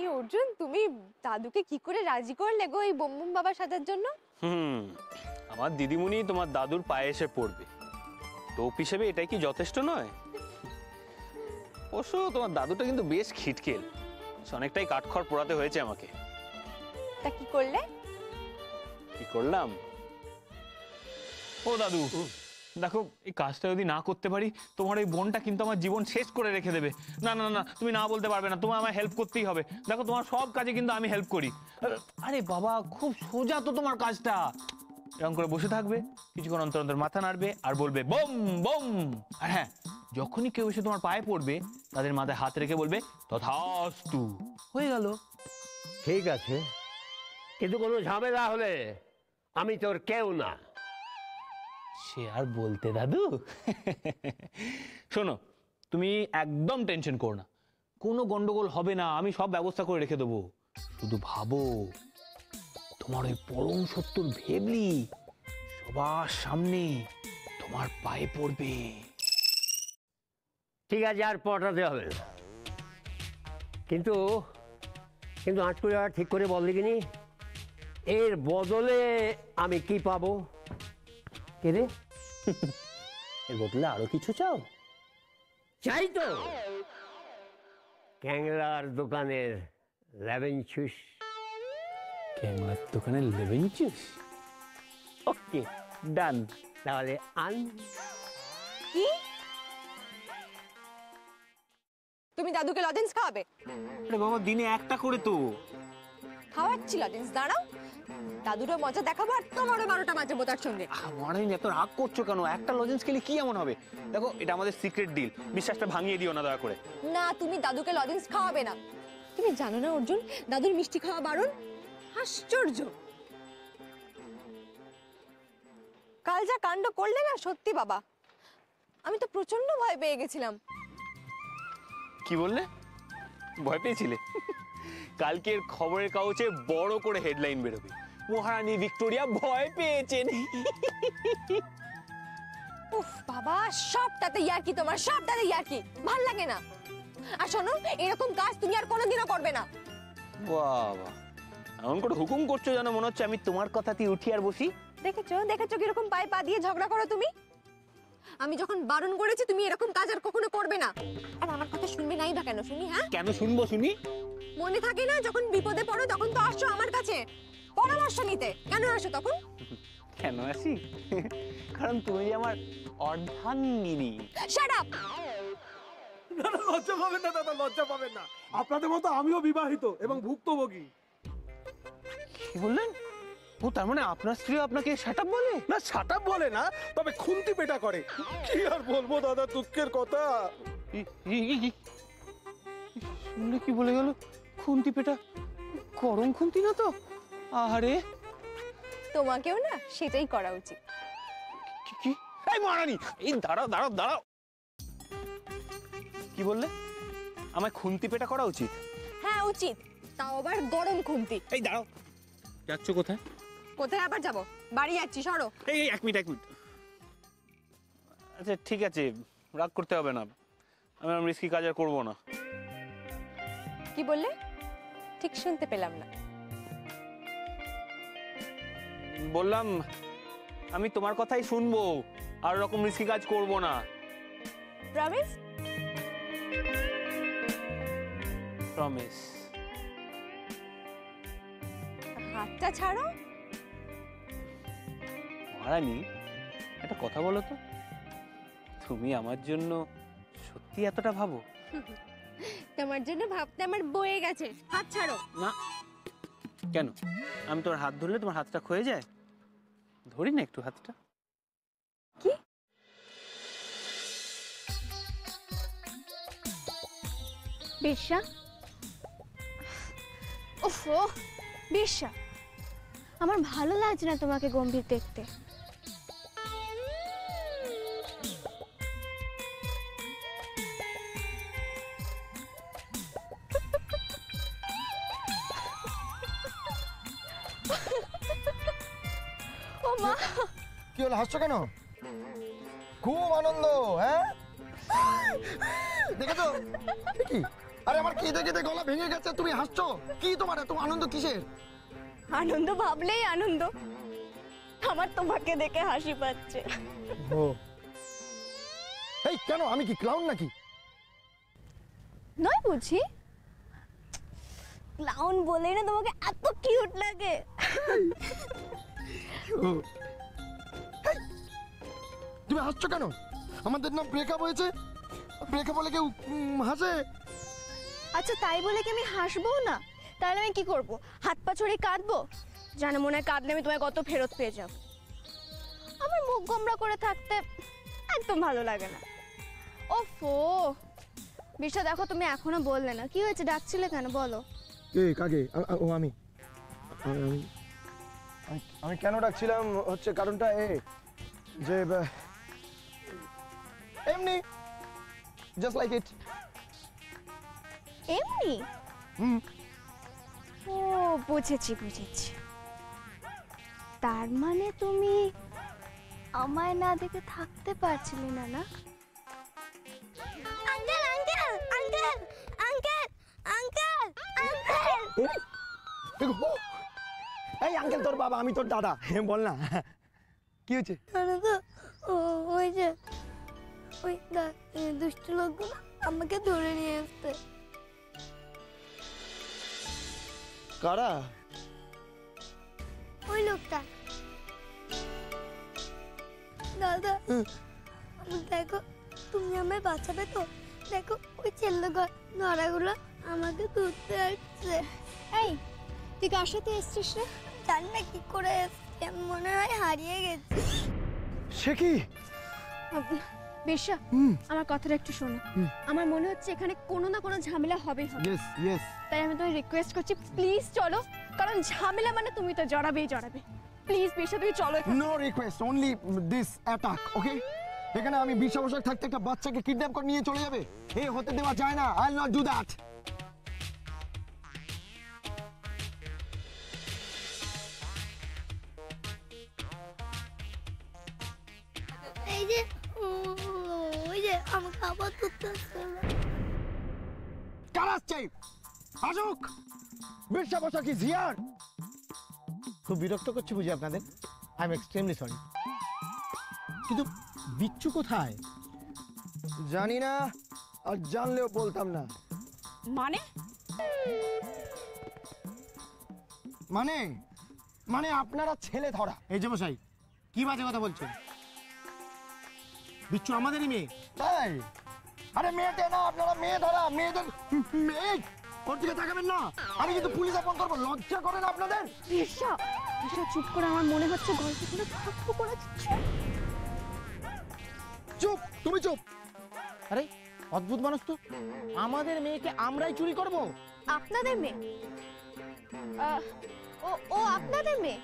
এই অর্জুন, তুমি দাদুকে কি করে রাজি করলে গো এই বম বম বাবার সাজার জন্য? আমার দিদিমণি তোমার দাদুর পায়ে এসে পড়বে, টোপ হিসেবে এটাই কি যথেষ্ট নয়? অবশ্য তোমার দাদুটা কিন্তু বেশ খিটকেল, অনেকটাই কাঠখড় পোড়াতে হয়েছে আমাকে। তা কি করলে? কি করলাম? ও দাদু, দেখো এই কাজটা যদি না করতে পারি তোমার এই বোনটা কিন্তু আমার জীবন শেষ করে রেখে দেবে। না না না, তুমি না বলতে পারবে না, তোমার আমায় হেল্প করতেই হবে। দেখো তোমার সব কাজে কিন্তু আমি হেল্প করি। আরে বাবা, খুব সোজা তো তোমার কাজটা। এরকম করে বসে থাকবে, কিছুক্ষণ অন্তর অন্তর মাথা নাড়বে আর বলবে বম বম। আর হ্যাঁ, যখনই কেউ এসে তোমার পায়ে পড়বে তাদের মাথায় হাত রেখে বলবে তথাস্তু। হয়ে গেল। ঠিক আছে, কিন্তু কোনো ঝামেলা হলে আমি তোর কেউ না। সে আর বলতে দাদু। শোনো, তুমি একদম টেনশন করো না, কোনো গন্ডগোল হবে না, আমি সব ব্যবস্থা করে রেখে দেবো। শুধু ভাবো, তোমার ওই পরম সত্যর ভেবলি সবার সামনে তোমার পায়ে পড়বে। ঠিক আছে, আর পটাতে হবে না, কিন্তু কিন্তু আটকুড়ে আর ঠিক করে বল দেখিনি, এর বদলে আমি কি পাবো? কে রে? এর বদলে আরো কিছু চাও? চাই তো, ক্যাংলার দোকানের লেবেন চুস। ক্যাংলার দোকানের লেবেন জুস? ওকে, ডান। তাহলে আন। কি? তুমি দাদুকে লজেন্স খাওয়াবে? আরে বাবা, দিনে একটা করে তো খাওয়াচ্ছি লজেন্স, দাঁড়াও। দাদুরও মজা দেখাবো আর তোমারও 12টা বাজাবো তার সঙ্গে। আমার এত রাগ করছো কেন? একটা লজেন্স খেলে কি এমন হবে? দেখো, এটা আমাদের সিক্রেট ডিল, বিশ্বাসটা ভাঙিয়ে দিও না দয়া করে। না, তুমি দাদুকে লজেন্স খাওয়াবে না। তুমি জানো না অর্জুন, দাদুর মিষ্টি খাওয়া বারণ। আশ্চর্য, কাল যা কাণ্ড করলে না, সত্যি বাবা, আমি তো প্রচন্ড ভয় পেয়ে গেছিলাম। কি বললে? ভয় পেয়েছিলে? কালকের খবরের কাগজে বড় করে হেডলাইন বেরোবে, মহারানী ভিক্টোরিয়া ভয় পেয়েছেন। উফ বাবা, সবটাতে ইয়ার্কি, তোমার সবটাতে ইয়ার্কি, ভাল লাগে না। আর শোনো, এরকম কাজ তুমি আর কোনোদিনও করবে না। বাবা, এমন করে হুকুম করছো যেন মনে হচ্ছে আমি তোমার কথাতেই উঠি আর বসি। দেখেছো দেখেছো কিরকম পায়ে পা দিয়ে ঝগড়া করো তুমি? আমি যখন বারণ করেছি তুমি এরকম কাজ আর কখনো করবে না। আর আমার কথা শুনবে নাই বা কেন শুনি? হ্যাঁ, কেন শুনবো শুনি? মনে থাকে না, যখন বিপদে পড়ো তখন তো আসছো আমার কাছে পরামর্শ নিতে। কেন আসো তখন? কেন আসি? কারণ তুমি আমার অর্ধাঙ্গিনী। Shut up! দাদা লজ্জা পাবেন না, দাদা লজ্জা পাবেন না, আপনাদের মতো আমিও বিবাহিত এবং ভুক্তভোগী। কি বললেন? ও তার মানে আপনার স্ত্রী আপনাকে শাটআপ বলে? না, শাটআপ বলে না, তবে খুন্তি পেটা করে। কি আর বলবো দাদা, দুঃখের কথা। শুনলে কি বলে গেল? খুন্তি পেটা? গরম খুন্তি না তো? আরে তোমাকেও না সেটাই করা উচিত। কি? এই মহারানী, এই দাঁড়াও দাঁড়াও দাঁড়াও। কি বললে? আমায় খুন্তি পেটা করা উচিত? হ্যাঁ উচিত, তাও আবার গরম খুন্তি। এই দাঁড়াও, যাচ্ছ কোথায়? কোথায় আবার যাবো? বাড়ি যাচ্ছি, সরো। এই এক মিনিট। আচ্ছা ঠিক আছে, রাগ করতে হবে না, আমি আর রিস্কি কাজ আর করবো না। কি বললে? ঠিক শুনতে পেলাম না। বললাম আমি তোমার কথাই শুনবো, আর রকম রিস্কি কাজ করবো না। প্রমিস? প্রমিস। হাতটা ছাড়ো। মহারানী, একটা কথা বলো তো, তুমি আমার জন্য সত্যি এতটা ভাবো? তোমার জন্য ভাবতে আমার বয়ে গেছে। হাত ছাড়ো। না। কেন? আমি তোমার হাত ধরলে তোমার হাতটা ক্ষয়ে যায়? ধরি না একটু হাতটা। কি? বেশ্যা? ওফো, বেশ্যা, আমার ভালো লাগছে না তোমাকে গম্ভীর দেখতে। ও মা! কি হলো, হাসছো কেন? খুব আনন্দ, হ্যাঁ? দেখেছো কি? আরে আমার কেঁদে কেঁদে গলা ভেঙে গেছে, তুমি হাসছো কি? তোমার এত আনন্দ কিসের? আনন্দ ভাবলেই আনন্দ, আমার তোমাকে দেখে হাসি পাচ্ছে। ও এই কেন, আমি কি ক্লাউন নাকি? নয় বুঝি? ক্লাউন বলেই না তোমাকে এত কিউট লাগে। তুমি হাসছো কেন? আমাদের না ব্রেকআপ হয়েছে, ব্রেকআপ হলে কেউ হাসে? আচ্ছা তাই বলে কি আমি হাসবো না? তাহলে আমি কি করব? হাত পা ছড়িয়ে কাঁদবো? জানো মনে হয় কাঁদলে আমি তোমায় কত ফেরত পেয়ে যাব। আমার মুখ গোমড়া করে থাকতে একদম ভালো লাগে না। ওফো বিশা, দেখো তুমি এখনো বললে না, কি হয়েছে? ডাকছিলে কেন বলো? কে কাকে? ও আমি আমি কেন ডাকছিলাম হচ্ছে কারণটা যে এমনি জাস্ট লাইক ইট। এমনি? ও বুঝেছি বুঝেছি। তার মানে তুমি আমায় না দেখে থাকতে পারছিলে না, না? Uncle uncle uncle uncle uncle uncle. এই আঙ্কেল তোর বাবা, আমি তোর দাদা। বল না কি হয়েছে? ওই যে ওই দুষ্ট লোকগুলো আমাকে ধরে নিয়ে আসতে। কারা? ওই লোকটা। দাদা দেখো, তুমি আমায় বাঁচাবে তো? দেখো ওই ছেলে ঘোড়াগুলো আমাকে ধরতে আসছে। এই তুই কার সাথে এসছিস রে? জানি না কি করে এসছি, মনে হয় হারিয়ে গেছি। সে কি? বেশা, আমার কথাটা একটু শোনো। আমার মনে হচ্ছে এখানে কোনো না কোনো ঝামেলা হবেই হবে। Yes yes. তাই আমি তোমায় রিকোয়েস্ট করছি, প্লিজ চলো, কারণ ঝামেলা মানে তুমি তো জড়াবেই জড়াবে। প্লিজ বেশা তুমি চলো। No request, only this attack, okay? এখানে আমি 20 বছর থাকতে একটা বাচ্চাকে কিডন্যাপ করে নিয়ে চলে যাবে? এই হতে দেওয়া যায় না। I will not do that. এই যে ওই যে আমাকে আবার ধরতে আসছে। কার আসছে? আসুক। 20 বছর কি জিয়ার? খুব বিরক্ত করছি বুঝি আপনাদের? I am extremely sorry. কিন্তু বিচ্ছু কোথায়? জানি না, আর জানলেও বলতাম না। মানে মানে মানে আপনারা ছেলে ধরা। এই যে মশাই, কি বাজে কথা বলছেন? বিচ্ছু আমাদেরই মেয়ে। তাই? আরে মেয়েটা না, আপনারা মেয়ে ধরা। মেয়েদের মেয়ে ওর দিকে তাকাবেন না। আমি কিন্তু পুলিশে ফোন করবো। লজ্জা করে না আপনাদের? ঈশা ঈশা চুপ করে, আমার মনে হচ্ছে গল্পগুলো থাপ্পু করে দিচ্ছ। চুপ, তুমি চুপ। আরে অদ্ভুত মানুষ তো, আমাদের মেয়েকে আমরাই চুরি করব? আপনাদের মেয়ে? ও আপনাদের মেয়ে?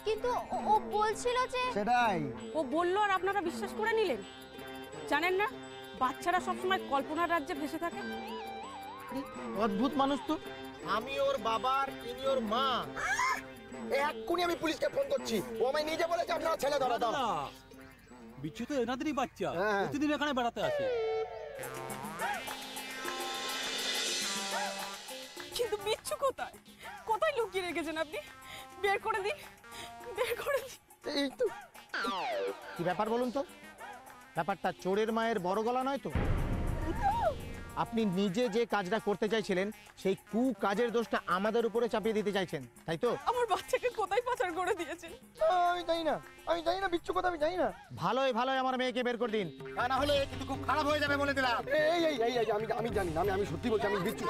কিন্তু ও বলছিল যে সেটাই। ও বললো আর আপনারা বিশ্বাস করে নিলেন? জানেন না বাচ্চারা সবসময় কল্পনার রাজ্যে ভেসে থাকে? অদ্ভুত মানুষ তো। আমি ওর বাবার, ইনি ওর মা। এক্ষুনি আমি পুলিশকে ফোন করছি। ও আমায় নিজে বলেছে আপনারা ছেলে ধরা। দাও। বিচ্ছু তো এনাদেরই বাচ্চা, হ্যাঁ। প্রতিদিন এখানে বেড়াতে আসে। কিন্তু বিচ্ছু কোথায়? কোথায় লুকিয়ে রেখেছেন আপনি? বের করে দিন, বের করে দিন। এই তো। কি ব্যাপার বলুন তো? ব্যাপারটা চোরের মায়ের বড় গলা নয় তো? আপনি নিজে যে কাজটা করতে চাইছিলেন সেই কাজের দোষটা আমাদের উপরে চাপিয়ে দিতে চাইছেন, তাই তো? আমার বাচ্চাকে কোথায় পাচার করে দিয়েছেন? আমি জানি না, আমি জানি না বিচ্ছু কথা, আমি জানি না। ভালোই ভালোই আমার মেয়েকে বের করে দিন, তা না হলে কিন্তু খুব খারাপ হয়ে যাবে বলে দিলাম। এই এই এই এই আমি জানি না, আমি সত্যি বলছি, আমি বিচ্ছু।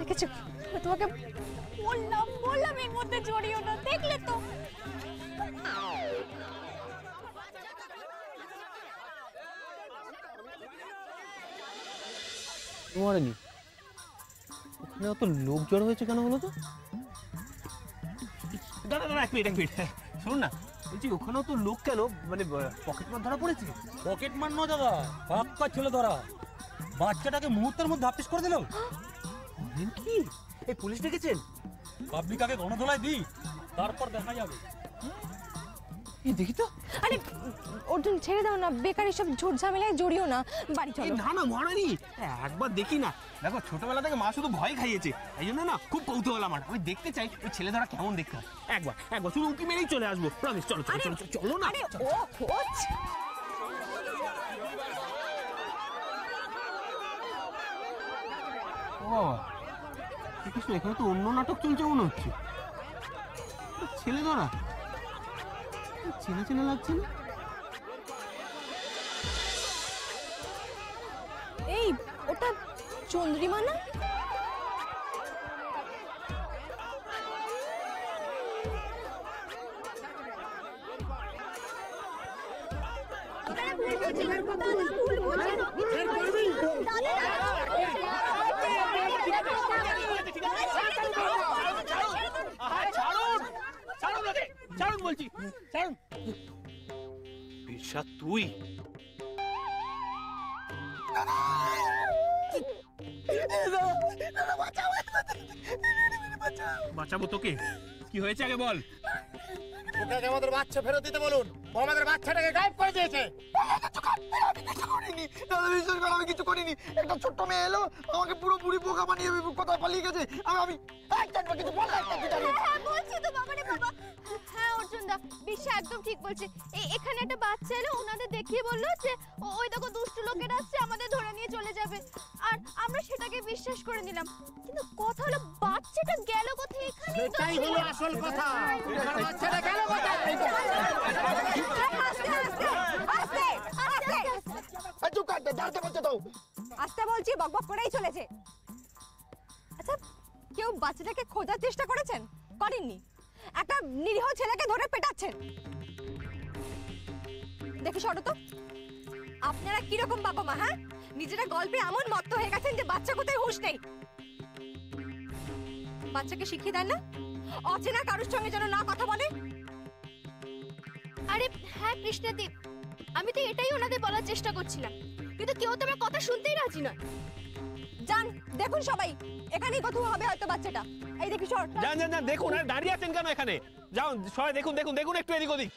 দেখেছো, তোমাকে বললাম এর মধ্যে জড়িও না, দেখলে তো? মরেনি। ওখানে অত লোক জড়ো হয়েছে কেন বলো তো? দাদা দাদা এক মিনিট শুনুন না, বলছি ওখানেও তো লোক কেন, মানে পকেটমার ধরা পড়েছে? পকেট মার নয় দাদা, পাক্কা ছেলে ধরা। বাচ্চাটাকে মুহূর্তের মধ্যে হাফিস করে দিল। কি এই পুলিশ ডেকেছেন? পাবলিক আগে গণধোলাই দিই, তারপর দেখা যাবে। এই দেখি তো। আরে অর্জুন ছেড়ে দাও না, বেকার এসব ঝুট ঝামেলায় জড়িও না, বাড়ি চলো। না না মহারানী, একবার দেখি না। দেখো ছোটবেলা থেকে মা শুধু ভয় খাইয়েছে, এই জন্য না খুব কৌতূহল আমার। আমি দেখতে চাই ওই ছেলে ধরা কেমন দেখতে হয়। একবার শুধু উঁকি মেরেই চলে আসবো, প্রমিস। চলো চলো চলো চলো না। আরে ও কোচ, ও কিছু, এখানে তো অন্য নাটক চলছে মনে হচ্ছে। ছেলে ধরা চেনা চেনা লাগছে না। এই ওটা চন্দ্রিমা না? ছাড়ুন বলছি, ছাড়ুন। বিরসা তুই বাঁচাবো তোকে? কি হয়েছে আগে বল। ওকে আমাদের বাচ্চা ফেরত দিতে বলুন, ও আমাদের বাচ্চাটাকে গায়েব করে দিয়েছে। দাদা বিশ্বাস করো, আমি কিছু করিনি। একটা ছোট্ট মেয়ে এলো, আমাকে পুরো বুড়ি বোকা বানিয়ে কোথায় পালিয়ে গেছে। আমি কিছু বললাম না। হ্যাঁ বলছি তো বাবা রে বাবা। হ্যাঁ অর্জুন দা, বিশ্বা একদম ঠিক বলছে। এখানে একটা বাচ্চা এলো, ওনাদের দেখিয়ে বললো যে ওই দেখো দুষ্টু লোকেরা আসছে, আমাদের ধরে নিয়ে চলে যাবে। আর আমরা সেটাকে বিশ্বাস করে নিলাম। কিন্তু কথা হলো বাচ্চাটা গেল কোথায়? এখানেই তো সেটাই হলো আসল কথা। বাচ্চাটা গেল কোথায়? আস্তে বলছি, বকবক করেই চলেছে। আচ্ছা কেউ বাচ্চাটাকে খোঁজার চেষ্টা করেছেন? করেননি। একটা নিরীহ ছেলেকে ধরে পেটাচ্ছেন। দেখি সরো তো, আপনারা কিরকম বাবা মা? হ্যাঁ, নিজেরা গল্পে এমন মত্ত হয়ে গেছেন যে বাচ্চা কোথায় হুঁশ নেই। বাচ্চাকে শিখিয়ে দেন না অচেনা কারোর সঙ্গে যেন না কথা বলে। আরে হ্যাঁ কৃষ্ণদীপ, আমি তো এটাই ওনাদের বলার চেষ্টা করছিলাম, কিন্তু কেউ তো আমার কথা শুনতেই রাজি নয়। যান দেখুন সবাই, এখানেই কোথাও হবে হয়তো বাচ্চাটা। এই দেখি সর। যান যান যান, দেখুন। আরে দাঁড়িয়ে আছেন কেন এখানে? যাও সবাই দেখুন দেখুন দেখুন, একটু এদিক ওদিক।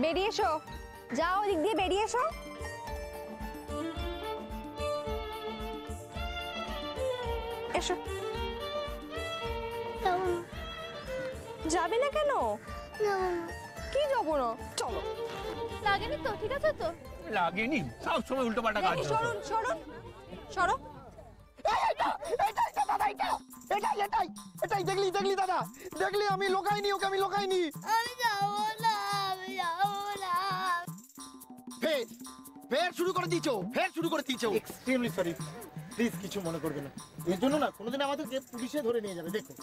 বেরিয়ে এসো, যাও ওদিক দিয়ে বেরিয়ে এসো। এসো। যাবে না কেন? কি যাবো না, চলো। লাগেনি তো? ঠিক আছে তো? লাগেনি, সব সময় উল্টো পাল্টা কাজ। সরুন সরুন সরো। এটাই দেখলি দাদা, দেখলি আমি লোকাইনি ওকে, আমি লোকাইনি। আমি যাবো না, আমি যাবো না। ফের শুরু করে দিয়েছো, এক্সট্রিমলি সরি, প্লিজ কিছু মনে করবে না। এর জন্য না কোনোদিন আমাদেরকে পুলিশে ধরে নিয়ে যাবে। দেখো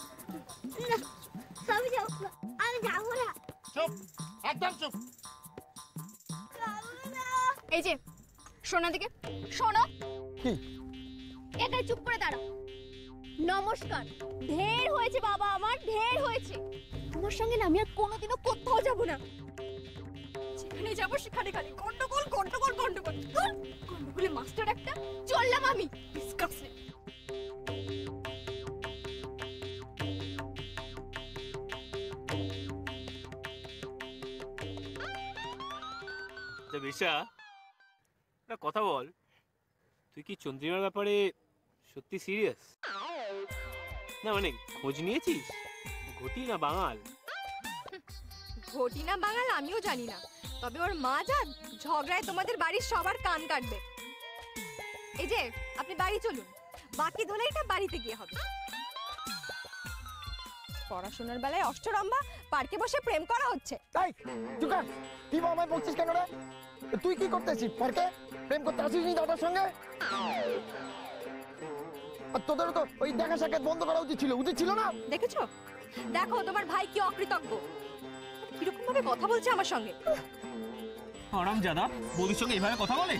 আমি যাবো না, আমি যাবো না। চুপ, একদম চুপ। এই যে শোনা দিকে শোনো, একাই চুপ করে দাঁড়া। নমস্কার, ঢের হয়েছে বাবা, আমার ঢের হয়েছে। তোমার সঙ্গে না আমি আর কোনোদিনও কোথাও যাব না। যেখানে যাবো সেখানে খালি গন্ডগোল গন্ডগোল গন্ডগোল। গন্ডগোলে মাস্টার একটা, চললাম আমি। ডিসকাসিং। বিশা, একটা কথা বল, তুই কি চন্দ্রিমার ব্যাপারে সত্যি সিরিয়াস? না মানে খোঁজ নিয়েছিস? ঘটি না বাঙাল? ঘটি না বাঙাল আমিও জানি না, তবে ওর মা যা ঝগড়ায় তোমাদের বাড়ির সবার কান কাটবে। এই যে আপনি বাড়ি চলুন, বাকি ধোলাইটা বাড়িতে গিয়ে হবে। পড়াশোনার বেলায় অষ্টরম্ভা, পার্কে বসে প্রেম করা হচ্ছে। তাই চুকার, তুই আমায় বলছিস কেন রে? তুই কি করতেছিস? পার্কে প্রেম করতে আসিস নি দাদার সঙ্গে? আর তোদেরও তো ওই দেখা সাক্ষাৎ বন্ধ করা উচিত ছিল না? দেখেছো, দেখো তোমার ভাই কি অকৃতজ্ঞ, কিরকম ভাবে কথা বলছে আমার সঙ্গে। আরাম জাদা বৌদির সঙ্গে এইভাবে কথা বলে,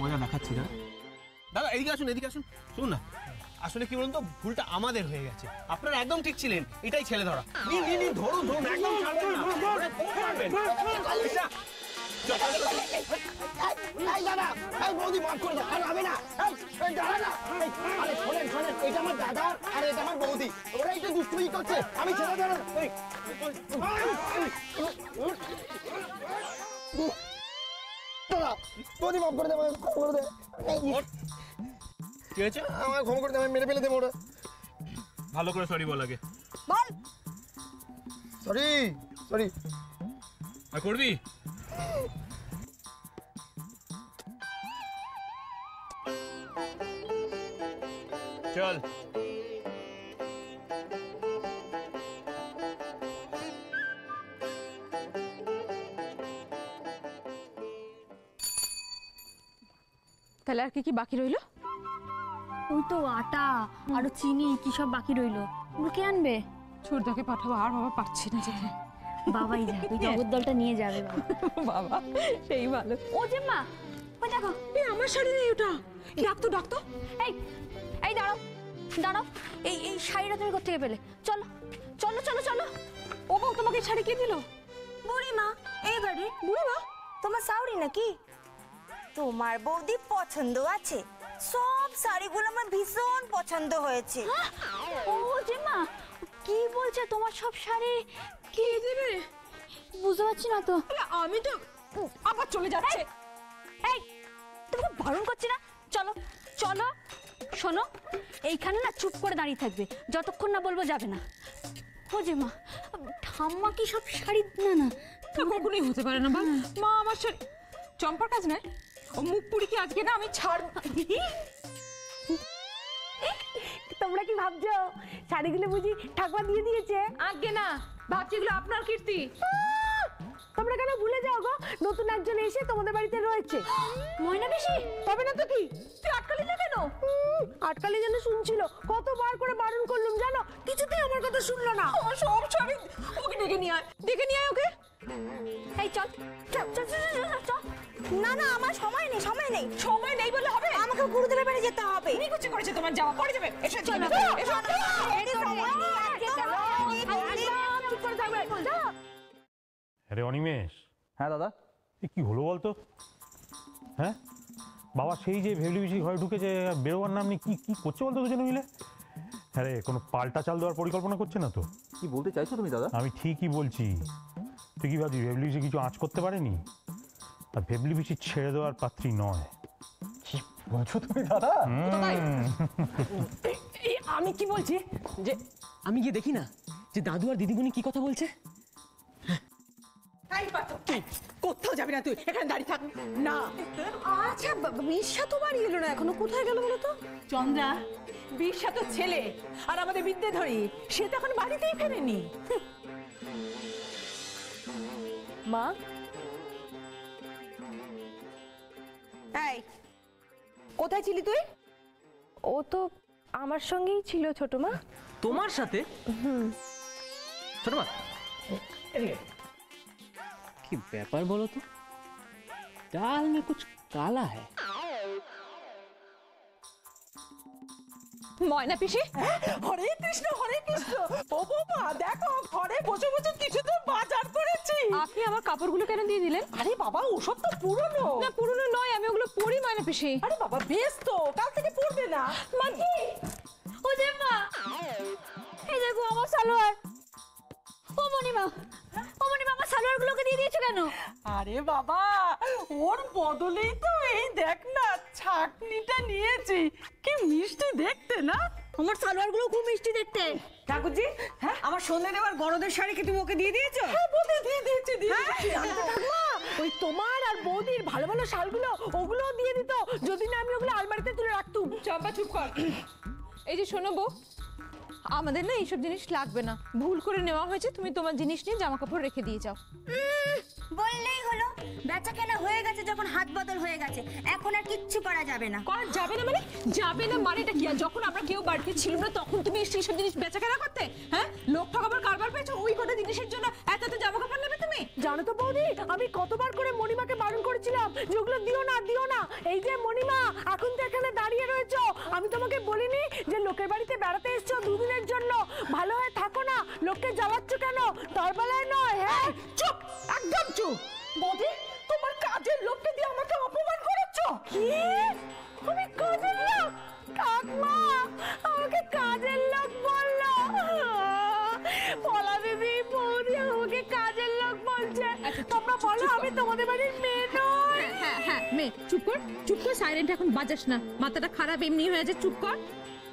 মজা দেখাচ্ছি দাদা। দাদা এদিকে আসুন, এদিকে আসুন। শুনুন না, আসলে কি বলুন তো, ভুলটা আমাদের হয়ে গেছে। আপনারা একদম ঠিক ছিলেন, এটাই ছেলে ধরা। নিন নিন নিন, ধরুন ধরুন, একদম ছাড়বেন না। ছাড়বেন। এই দাদা, এই বৌদি মাফ করে দাও, আর হবে না। এই দাদা না, আরে শোনেন শোনেন, এটা আমার দাদা আর এটা আমার বৌদি, ওরা একটু দুষ্টুমি করছে, আমি ছেড়ে দেব না। দাদা, বৌদি মাফ করে দে, আমাকে ক্ষমা করে দে। কি হয়েছে? আমাকে ক্ষমা করে দে, আমি মেরে ফেলে দেবো ওরা। ভালো করে সরি বল আগে। বল। Sorry sorry. আর করবি? চল। তাহলে আর কি কি বাকি রইলো? ওই তো আটা আর চিনি কি সব বাকি রইলো, ওগুলো কে আনবে? ছোটদাকে পাঠাবো, আর বাবা পারছি না যেতে। বাবাই যাবে, ওই জগদ্দলটা নিয়ে যাবে বাবা। বাবা সেই ভালো। ও যে মা, ওই দেখো, আমার শাড়ি নেই ওটা, ডাকতো ডাকতো। এই এই দাঁড়াও দাঁড়াও, এই এই শাড়িটা তুমি কোথা থেকে পেলে? চলো চলো চলো চলো। ও বউ, তোমাকে শাড়ি কে দিল? বুড়ি মা, এই বাড়ির বুড়ি মা। তোমার শাড়ি নাকি? তোমার বৌদি পছন্দ আছে, সব শাড়িগুলো আমার ভীষণ পছন্দ হয়েছে। ও যে মা, কি বলছে তোমার সব শাড়ি কে দেবে? বুঝতে পারছি না তো। আমি তো আবার চলে যাচ্ছে। এই তুমি বারণ করছি না, চলো চলো। শোনো, এইখানে না চুপ করে দাঁড়িয়ে থাকবে, যতক্ষণ না বলবো যাবে না। ও যে মা, ঠাম্মা কি সব শাড়ি না না তা কখনোই হতে পারে না। বল মা, আমার শাড়ি চম্পার কাজ নয়, ও মুখ পুরি কি আজকে না আমি ছাড়। তোমরা কি ভাবছো শাড়িগুলো বুঝি ঠাকুমা দিয়ে দিয়েছে? আগে না, ভাবছি এগুলো আপনার কীর্তি। তোমরা কেন ভুলে যাও গো, নতুন একজন এসে তোমাদের বাড়িতে রয়েছে। ময়না বেশি তবে না তো কি, তুই আটকালি না কেন? আটকালি যেন শুনছিল, কতবার করে বারণ করলুম জানো, কিছুতেই আমার কথা শুনলো না। আমার সব শাড়ি, ওকে ডেকে নিয়ে আয়, ডেকে নিয়ে আয় ওকে। এই চল চল চল চল চল, চল। না না, আমার সময় নেই, সময় নেই। সময় নেই বলে হবে? আমাকে গুরুদেবের বাড়ি যেতে হবে। তুমি কিছু করেছে তোমার যাওয়া পরে যাবে। এসে চলো এসো। চুপ করে থাকবে, চলো। আরে অনিমেষ, হ্যাঁ দাদা। এ কি হলো বলতো? হ্যাঁ বাবা, সেই যে ভেবলি বেশি ঘরে ঢুকেছে, বেরোবার নাম নেই, কি কি করছে বলতো দুজনে মিলে? আরে কোনো পাল্টা চাল দেওয়ার পরিকল্পনা করছে না তো? কি বলতে চাইছো তুমি দাদা? আমি ঠিকই বলছি। তুই কি ভাবছিস ভেবলি বেশি কিছু আঁচ করতে পারেনি? আর ভেবলি বেশি ছেড়ে দেওয়ার পাত্রী নয়। কি বলছো তুমি দাদা? আমি কি বলছি যে আমি গিয়ে দেখি না যে দাদু আর দিদিমণি কি কথা বলছে। কোথাও যাবি না তুই, এখানে দাঁড়িয়ে থাক না। আচ্ছা, ঈর্ষা তো বাড়ি এলো না এখনো, কোথায় গেল বলো তো? চন্দ্রা, বিশা তো ছেলে, আর আমাদের বিদ্যাধরী সে তো এখন বাড়িতেই ফেরেনি। মা, এই কোথায় ছিলি তুই? ও তো আমার সঙ্গেই ছিল ছোট মা। তোমার সাথে? ছোট মা, কি ব্যাপার বলো তো, दाल में कुछ काला है। ময়না পিসি, হরে কৃষ্ণ হরে কৃষ্ণ। ও বাবা, দেখো ঘরে বসে বসে কিছু তো বাজার করেছি। আপনি আমার কাপড়গুলো কেন দিয়ে দিলেন? আরে বাবা, ওসব তো পুরনো। না পুরনো নয়, আমি ওগুলো পরি ময়না পিসি। আরে বাবা বেশ তো, কাল থেকে পরবে না। মাঝি, ও যে মা, এই দেখো আমার সালোয়ার। ও মণিমা, ও মণিমা, আমার সালোয়ারগুলোকে দিয়ে দিয়েছো কেন? আরে বাবা, ওর বদলেই তো এই দেখ না ছাকনিটা নিয়েছি। কি মিষ্টি দেখতে না? আমার সালোয়ারগুলো খুব মিষ্টি দেখতে। ঠাকুরজি, হ্যাঁ আমার সন্ধ্যে দেওয়ার বড়দের শাড়ি কি তুমি ওকে দিয়ে দিয়েছো? হ্যাঁ বৌদি দিয়ে দিয়েছি, দিয়ে দিয়েছি। ঠাকুমা, ওই তোমার আর বৌদির ভালো ভালো শালগুলো ওগুলো দিয়ে দিত, যদি না আমি ওগুলো আলমারিতে তুলে রাখতুম। চম্পা চুপ কর। এই যে শোনো বউ, আমাদের না এইসব জিনিস লাগবে না, ভুল করে নেওয়া হয়েছে। তুমি তোমার জিনিস নিয়ে জামা কাপড় রেখে দিয়ে যাও। বললেই হলো, বেচা কেনা হয়ে গেছে যখন হাত বদল হয়ে গেছে, এখন আর কিচ্ছু করা যাবে না। করা যাবে না মানে? যাবে না মানেটা কি? আর যখন আমরা কেউ বাড়িতে ছিল না তখন তুমি এইসব জিনিস বেচা কেনা করতে? হ্যাঁ, লোক ঠকাবার কারবার পেয়েছো, ওই কটা জিনিসের জন্য এত এত জামা কাপড় নেবে তুমি? তুমি? জানো তো বৌদি, আমি কতবার করে মণিমাকে বারণ করেছিলাম যে ওগুলো দিও না দিও না। এই যে মণিমা, এখন তো এখানে দাঁড়িয়ে রয়েছো, আমি তোমাকে বলিনি যে লোকের বাড়িতে বেড়াতে এসছো দুদিনের জন্য, ভালো হয়ে থাকো না, লোককে জ্বালাচ্ছ কেন? তার বেলায় নয়। হ্যাঁ চুপ, একদম চুপ। বৌদি, তোমার কাজের লোককে দিয়ে আমাকে অপমান করাচ্ছ। কি? আমি কাজের লোক? কাকমা আমাকে কাজের লোক বললো? পলা দিদি, বৌদি আমাকে কাজের লোক বলছে। তোমরা বলো আমি তোমাদের বাড়ির মেয়ে নই। হ্যাঁ হ্যাঁ মেয়ে, চুপ কর, চুপ কর, সাইলেন্ট এখন বাজাস না, মাথাটা খারাপ এমনি হয়ে আছে, চুপ কর।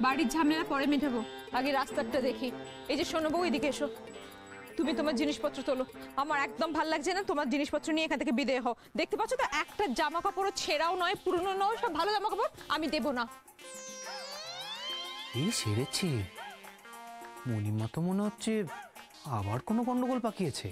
বাড়ির ঝামেলা পরে মেটাবো, আগে রাস্তাটা দেখি। এই যে শোনো বউ, এদিকে এসো। তুমি তোমার জিনিসপত্র তোলো, আমার একদম ভাল লাগছে না, তোমার জিনিসপত্র নিয়ে এখান থেকে বিদায় হও। দেখতে পাচ্ছ তো, একটা জামা কাপড়ও ছেঁড়াও নয়, পুরনো নয়, সব ভালো জামা কাপড়, আমি দেবো না। এই সেরেছে, মণিমা তো মনে হচ্ছে আবার কোনো গন্ডগোল পাকিয়েছে।